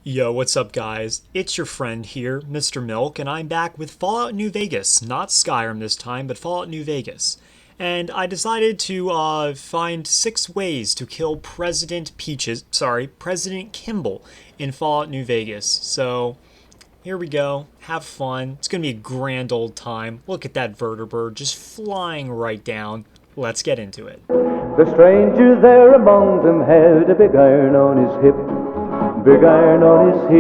Yo, what's up guys? It's your friend here, Mr. Milk, and I'm back with Fallout New Vegas. Not Skyrim this time, but Fallout New Vegas. And I decided to find 6 ways to kill President Kimball in Fallout New Vegas. So, here we go. Have fun. It's gonna be a grand old time. Look at that Vertibird just flying right down. Let's get into it. The stranger there among them had a big iron on his hip, big iron on his hip.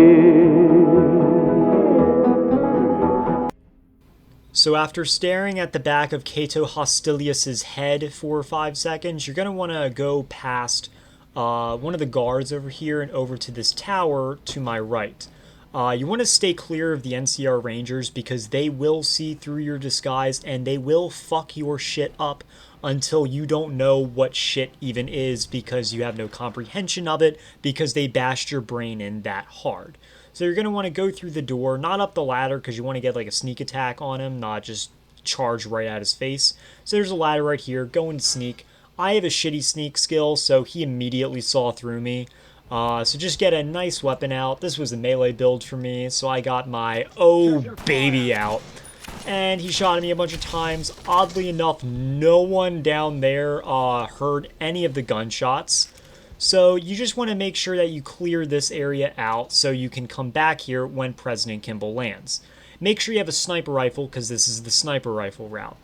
So after staring at the back of Cato Hostilius's head for 5 seconds, you're going to want to go past one of the guards over here and over to this tower to my right. You want to stay clear of the NCR Rangers because they will see through your disguise and they will fuck your shit up until you don't know what shit even is because you have no comprehension of it because they bashed your brain in that hard. So you're going to want to go through the door, not up the ladder because you want to get like a sneak attack on him, not just charge right at his face. So there's a ladder right here, go and sneak. I have a shitty sneak skill, so he immediately saw through me. So just get a nice weapon out. This was a melee build for me, so I got my oh baby out. And he shot at me a bunch of times. Oddly enough, no one down there heard any of the gunshots. So you just want to make sure that you clear this area out so you can come back here when President Kimball lands. Make sure you have a sniper rifle because this is the sniper rifle route.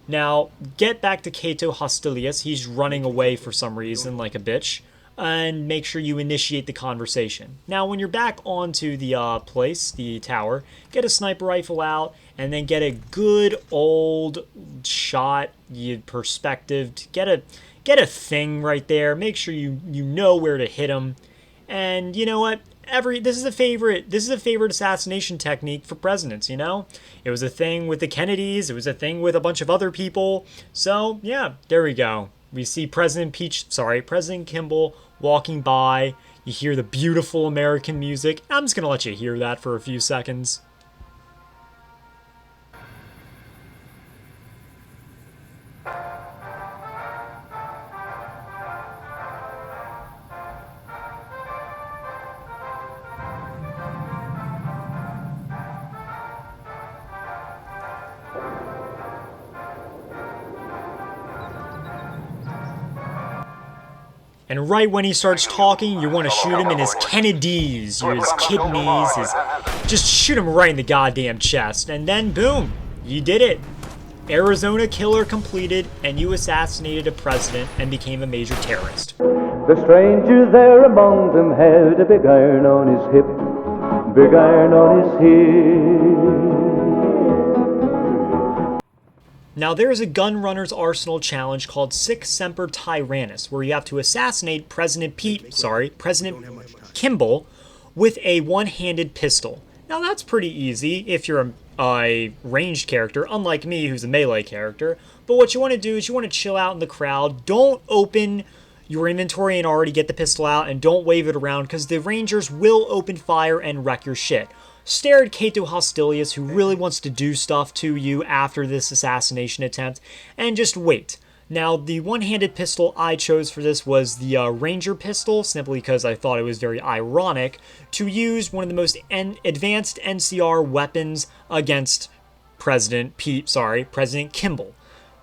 Now, get back to Cato Hostilius. He's running away for some reason like a bitch. And make sure you initiate the conversation. Now, when you're back onto the the tower, get a sniper rifle out, and then get a good old shot, perspective. Get a thing right there. Make sure you know where to hit him. And you know what? This is a favorite assassination technique for presidents, you know? It was a thing with the Kennedys, it was a thing with a bunch of other people. So, yeah, there we go. We see President Kimball walking by. You hear the beautiful American music. I'm just going to let you hear that for a few seconds. And right when he starts talking, you want to shoot him in his Kennedys, his kidneys, just shoot him right in the goddamn chest. And then, boom, you did it. Arizona killer completed, and you assassinated a president and became a major terrorist. The stranger there among them had a big iron on his hip, big iron on his hip. Now, there is a gun runner's arsenal challenge called Sic Semper Tyrannis, where you have to assassinate President Kimball with a one-handed pistol. Now, that's pretty easy if you're a ranged character, unlike me, who's a melee character. But what you want to do is you want to chill out in the crowd. Don't open your inventory and already get the pistol out, and don't wave it around, because the Rangers will open fire and wreck your shit. Stare at Cato Hostilius, who really wants to do stuff to you after this assassination attempt, and just wait. Now, the one-handed pistol I chose for this was the Ranger pistol, simply because I thought it was very ironic to use one of the most advanced NCR weapons against President Kimball.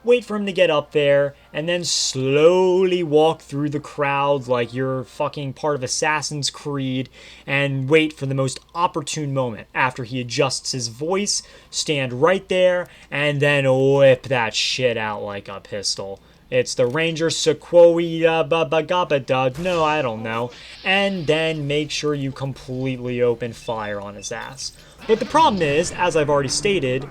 Wait for him to get up there, and then slowly walk through the crowd like you're fucking part of Assassin's Creed, and wait for the most opportune moment. After he adjusts his voice, stand right there, and then whip that shit out like a pistol. It's the Ranger Sequoia Babagabadud, no, I don't know. And then make sure you completely open fire on his ass. But the problem is, as I've already stated,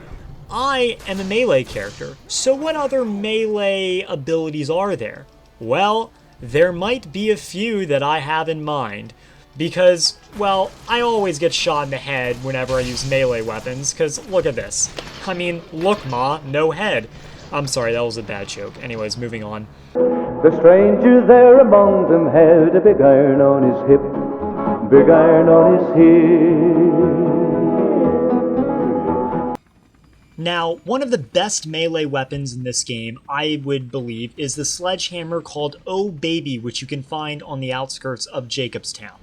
I am a melee character, so what other melee abilities are there? Well, there might be a few that I have in mind, because, well, I always get shot in the head whenever I use melee weapons, because look at this. I mean, look ma, no head. I'm sorry, that was a bad joke. Anyways, moving on. The stranger there among them had a big iron on his hip, big iron on his hip. Now, one of the best melee weapons in this game, I would believe, is the sledgehammer called Oh Baby, which you can find on the outskirts of Jacobstown.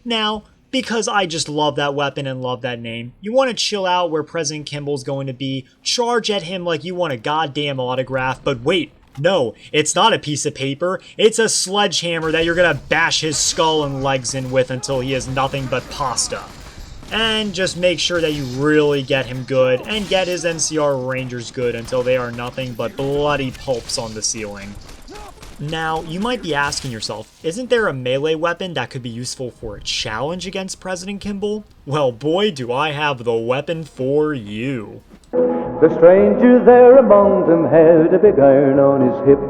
Now, because I just love that weapon and love that name. You want to chill out where President Kimball's going to be, charge at him like you want a goddamn autograph, but wait, no, it's not a piece of paper, it's a sledgehammer that you're gonna bash his skull and legs in with until he is nothing but pasta. And just make sure that you really get him good, and get his NCR Rangers good until they are nothing but bloody pulps on the ceiling. Now, you might be asking yourself, isn't there a melee weapon that could be useful for a challenge against President Kimball? Well, boy, do I have the weapon for you. The stranger there among them had a big iron on his hip,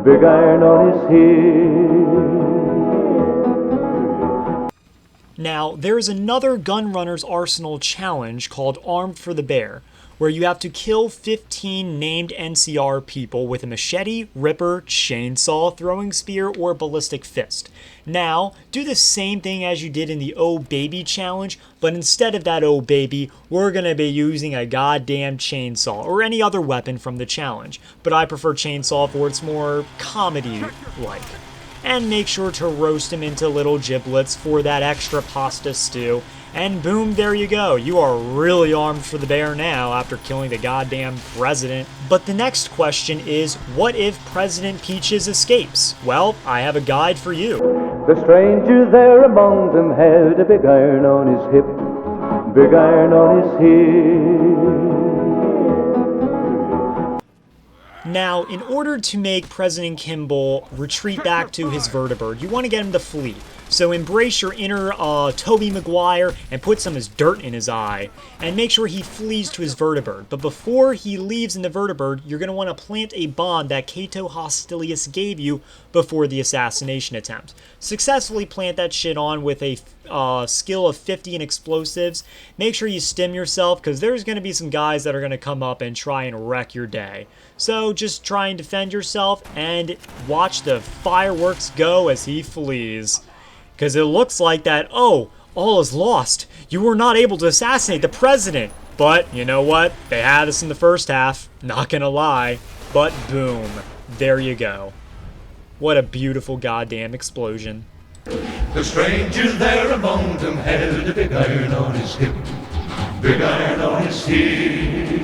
big iron on his hip. Now, there is another Gunrunner's Arsenal challenge called Armed for the Bear, where you have to kill 15 named NCR people with a machete, ripper, chainsaw, throwing spear, or ballistic fist. Now, do the same thing as you did in the Oh Baby challenge, but instead of that Oh Baby, we're going to be using a goddamn chainsaw, or any other weapon from the challenge. But I prefer chainsaw for its more comedy-like. And make sure to roast them into little giblets for that extra pasta stew. And boom, there you go. You are really armed for the bear now after killing the goddamn president. But the next question is, what if President Peaches escapes? Well, I have a guide for you. The stranger there among them had a big iron on his hip, big iron on his hip. Now, in order to make President Kimball retreat back to his Vertibird, you want to get him to flee. So embrace your inner Tobey Maguire and put some of his dirt in his eye. And make sure he flees to his Vertibird. But before he leaves in the Vertibird, you're going to want to plant a bomb that Cato Hostilius gave you before the assassination attempt. Successfully plant that shit on with a skill of 50 in explosives. Make sure you stim yourself, because there's going to be some guys that are going to come up and try and wreck your day. So just try and defend yourself and watch the fireworks go as he flees. Because it looks like that, oh, all is lost. You were not able to assassinate the president. But, you know what? They had us in the first half. Not gonna lie. But boom. There you go. What a beautiful goddamn explosion. The stranger there among them had a big iron on his hip, big iron on his hip.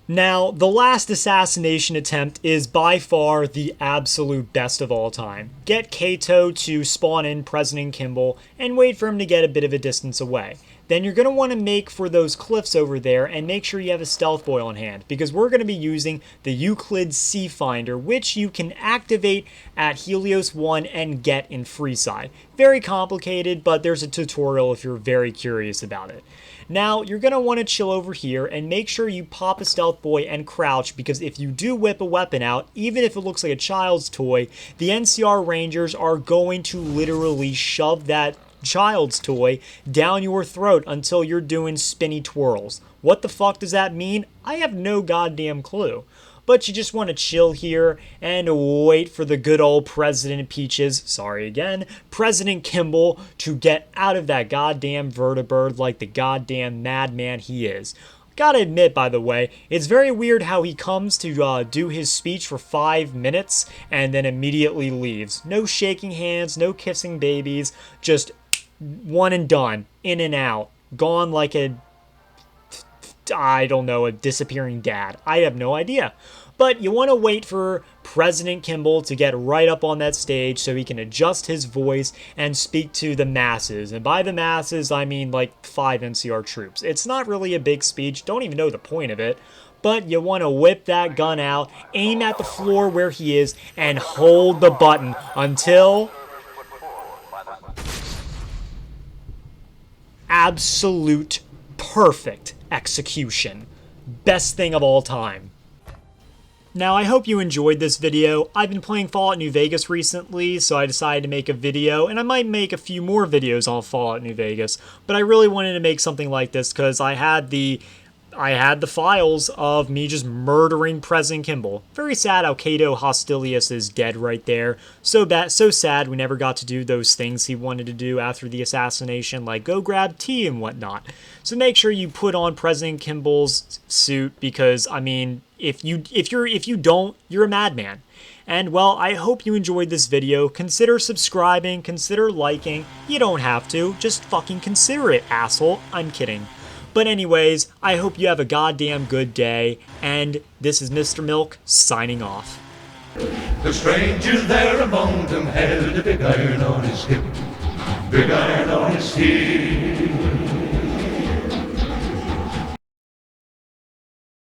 Now, the last assassination attempt is by far the absolute best of all time. Get Cato to spawn in President Kimball and wait for him to get a bit of a distance away. Then you're going to want to make for those cliffs over there and make sure you have a stealth boy on hand, because we're going to be using the Euclid Sea Finder, which you can activate at Helios 1 and get in Freeside. Very complicated, but there's a tutorial if you're very curious about it. Now, you're going to want to chill over here and make sure you pop a stealth boy and crouch, because if you do whip a weapon out, even if it looks like a child's toy, the NCR Rangers are going to literally shove that child's toy down your throat until you're doing spinny twirls. What the fuck does that mean? I have no goddamn clue. But you just want to chill here and wait for the good old President Peaches, sorry again, President Kimball, to get out of that goddamn Vertibird like the goddamn madman he is. Gotta admit, by the way, it's very weird how he comes to do his speech for 5 minutes and then immediately leaves. No shaking hands, no kissing babies, just one and done, in and out, gone like a, I don't know, a disappearing dad. I have no idea. But you want to wait for President Kimball to get right up on that stage so he can adjust his voice and speak to the masses. And by the masses, I mean like 5 NCR troops. It's not really a big speech, don't even know the point of it. But you want to whip that gun out, aim at the floor where he is, and hold the button until absolute perfect execution. Best thing of all time. Now, I hope you enjoyed this video. I've been playing Fallout New Vegas recently, so I decided to make a video, and I might make a few more videos on Fallout New Vegas, but I really wanted to make something like this because I had the files of me just murdering President Kimball. Very sad how Cato Hostilius is dead right there. So sad we never got to do those things he wanted to do after the assassination, like go grab tea and whatnot. So make sure you put on President Kimball's suit, because I mean, if you don't, you're a madman. And well, I hope you enjoyed this video. Consider subscribing, consider liking. You don't have to, just fucking consider it, asshole. I'm kidding. But anyways, I hope you have a goddamn good day, and this is Mr. Milk signing off. The stranger there among them held a big iron on his hip, big iron on his heel.